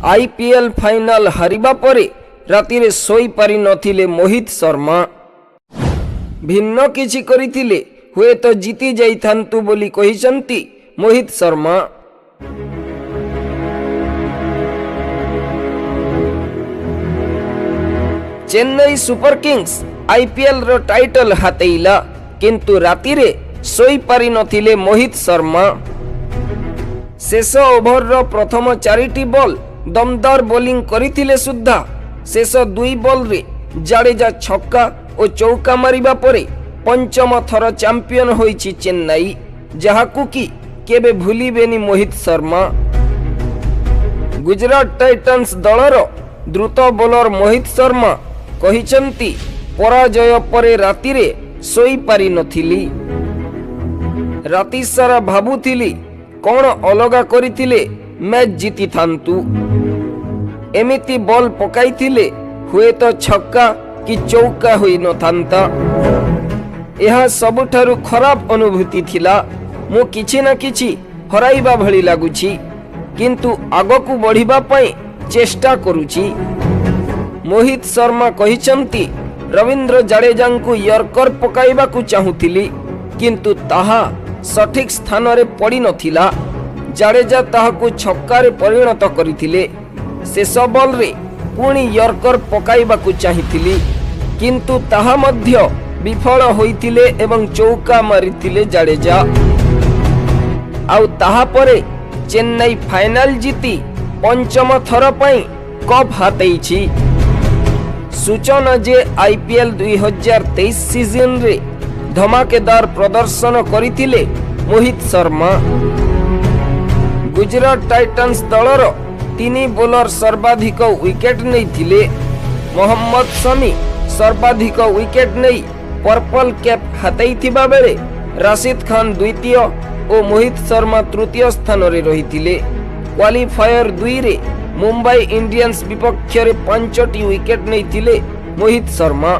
IPL final हारिबा परे रातिरे सोई पारि नथिले मोहित शर्मा। भिन्न किछि करिथिले हुए तो जीति जाइथान्तु बोली कहिसंती Mohit Sharma. Chennai Super Kings IPL रो टाइटल हातेइला किंतु रातिरे सोई पारि नथिले मोहित शर्मा। शेष ओभर रो प्रथम 4टी बॉल दमदार बोलिंग करिथिले सुद्धा शेष 2 बॉल रे जाडेजा छक्का और चौका मारिबा परे पंचम थर चैंपियन होईछि चेन्नई, जहाकु कि केबे भूलिबेनी मोहित शर्मा। गुजरात टाइटन्स दलर द्रुत बोलर मोहित शर्मा कहिसंती पराजय परे रातिरे सोई पारि नथिली। राति सारा भाबुथिली कौन अलगा करिथिले मैच जीति थांतु। एमिति बॉल पकाइथिले हुए तो छक्का कि चौका होई न थांता। यह सबुठारु खराब अनुभूति थिला। मु किछि ना किछि हराइबा भली लागुछि किंतु आगकु बढ़िबा पई चेष्टा करूछि। मोहित शर्मा कहिसंती रविंद्र जाडेजांकु यर्कर पकाइबाकु चाहुथिली किंतु ताहा सठिक स्थान रे पड़ी नथिला। जाडेजा ताहाकु छक्कारे परिणत करिथिले। शेष बॉल रे पुणी यर्कर पकाइबाकु चाहिथिली किंतु ताहा मध्य विफल होइथिले एवं चौका मारिथिले जाडेजा। आउ ताहा परे चेन्नई फाइनल जीति पंचम थर पई कप हातेइछि। सूचना जे आईपीएल 2023 सीजन रे धमाकेदार प्रदर्शन करिथिले मोहित शर्मा। गुजरात टाइटन्स दलर 3 बोलर सर्वाधिक विकेट नैथिले। मोहम्मद शमी सर्वाधिक विकेट नहीं पर्पल कैप हातेइथिबा बेले राशिद खान द्वितीय और मोहित शर्मा तृतीय स्थान रे रहिथिले। क्वालिफायर 2 रे मुंबई इंडियंस विपक्ष रे 5टी विकेट नैथिले मोहित शर्मा।